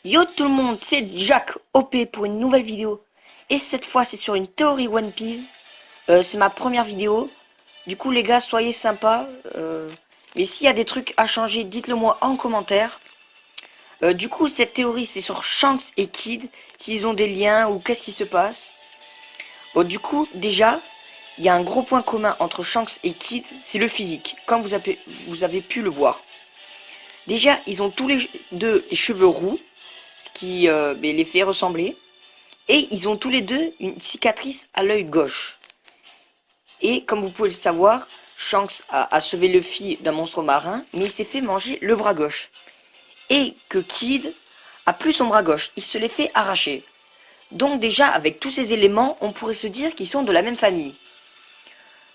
Yo tout le monde, c'est Jack OP pour une nouvelle vidéo. Et cette fois c'est sur une théorie One Piece. C'est ma première vidéo. Du coup les gars, soyez sympas. Mais s'il y a des trucs à changer, dites-le moi en commentaire. Du coup cette théorie c'est sur Shanks et Kid. S'ils ont des liens ou qu'est-ce qui se passe. Bon du coup déjà, il y a un gros point commun entre Shanks et Kid, c'est le physique. Comme vous avez pu le voir. Déjà ils ont tous les deux les cheveux roux. Ce qui les fait ressembler. Et ils ont tous les deux une cicatrice à l'œil gauche. Et comme vous pouvez le savoir, Shanks a sauvé Luffy d'un monstre marin, mais il s'est fait manger le bras gauche. Et que Kid a plus son bras gauche, il se l'est fait arracher. Donc déjà, avec tous ces éléments, on pourrait se dire qu'ils sont de la même famille.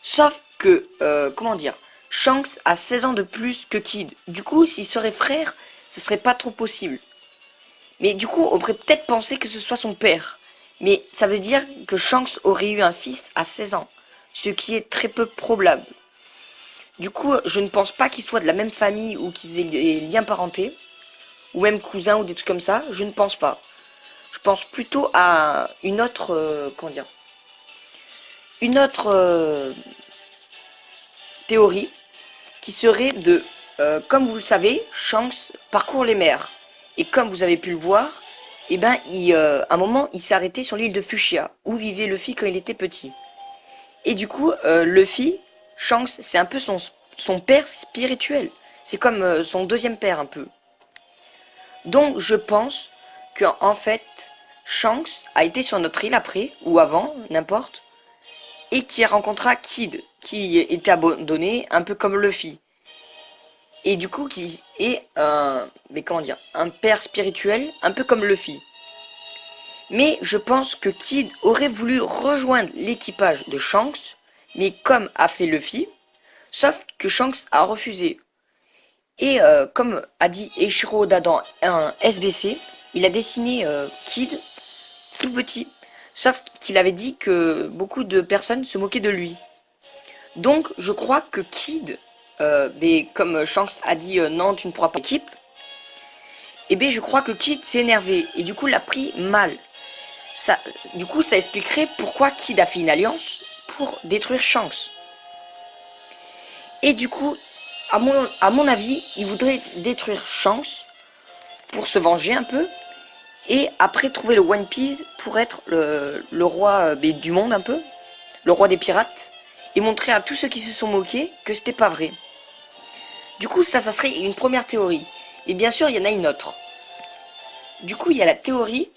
Sauf que, comment dire, Shanks a 16 ans de plus que Kid. Du coup, s'ils seraient frères, ce serait pas trop possible. Mais du coup, on pourrait peut-être penser que ce soit son père. Mais ça veut dire que Shanks aurait eu un fils à 16 ans. Ce qui est très peu probable. Du coup, je ne pense pas qu'ils soient de la même famille ou qu'ils aient des liens parentés. Ou même cousins ou des trucs comme ça. Je ne pense pas. Je pense plutôt à une autre... comment dire, une autre théorie. Qui serait de... comme vous le savez, Shanks parcourt les mers. Et comme vous avez pu le voir... Et ben, à un moment, il s'est arrêté sur l'île de Fuchsia, où vivait Luffy quand il était petit. Et du coup, Luffy, Shanks, c'est un peu son père spirituel. C'est comme son deuxième père, un peu. Donc, je pense qu'en fait, Shanks a été sur notre île après, ou avant, n'importe, et qui rencontra Kid, qui était abandonné, un peu comme Luffy. Et du coup, qui est un père spirituel, un peu comme Luffy. Mais je pense que Kid aurait voulu rejoindre l'équipage de Shanks, mais comme a fait Luffy, sauf que Shanks a refusé. Et comme a dit Eiichiro Oda dans un SBC, il a dessiné Kid tout petit, sauf qu'il avait dit que beaucoup de personnes se moquaient de lui. Donc je crois que Kid, comme Shanks a dit non tu ne pourras pas équipe, et bien je crois que Kid s'est énervé et du coup l'a pris mal. Du coup, ça expliquerait pourquoi Kid a fait une alliance pour détruire Shanks. Et du coup, à mon avis, il voudrait détruire Shanks pour se venger un peu. Et après trouver le One Piece pour être le roi du monde un peu. Le roi des pirates. Et montrer à tous ceux qui se sont moqués que c'était pas vrai. Du coup, ça serait une première théorie. Et bien sûr, il y en a une autre. Du coup, il y a la théorie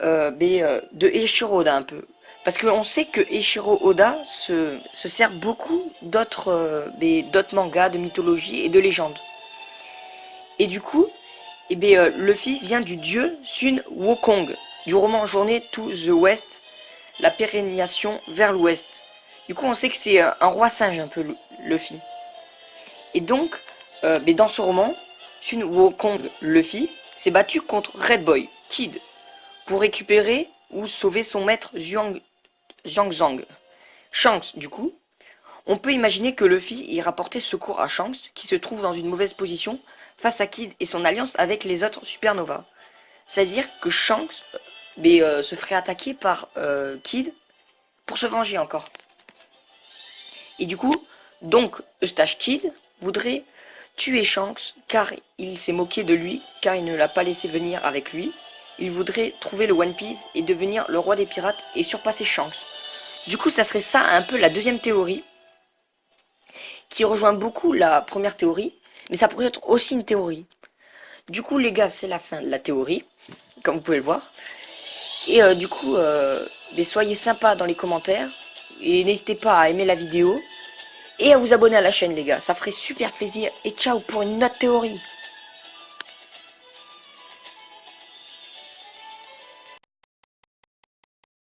de Eiichiro Oda un peu. Parce qu'on sait que Eiichiro Oda se sert beaucoup d'autres mangas, de mythologie et de légendes. Et du coup, Luffy vient du dieu Sun Wukong, du roman Journée to the West, la pérénation vers l'ouest. Du coup, on sait que c'est un roi singe un peu, Luffy. Et donc, dans ce roman, Sun Wukong Luffy s'est battu contre Red Boy, Kid, pour récupérer ou sauver son maître Zhang. Shanks, du coup, on peut imaginer que Luffy y rapportait secours à Shanks, qui se trouve dans une mauvaise position face à Kid et son alliance avec les autres Supernova. C'est-à-dire que Shanks se ferait attaquer par Kid pour se venger encore. Et du coup, donc Eustache Kid voudrait tuer Shanks car il s'est moqué de lui, car il ne l'a pas laissé venir avec lui. Il voudrait trouver le One Piece et devenir le roi des pirates et surpasser Shanks. Du coup, ça serait ça un peu la deuxième théorie, qui rejoint beaucoup la première théorie, mais ça pourrait être aussi une théorie. Du coup, les gars, c'est la fin de la théorie, comme vous pouvez le voir. Et du coup, soyez sympas dans les commentaires, et n'hésitez pas à aimer la vidéo, et à vous abonner à la chaîne, les gars. Ça ferait super plaisir, et ciao pour une autre théorie.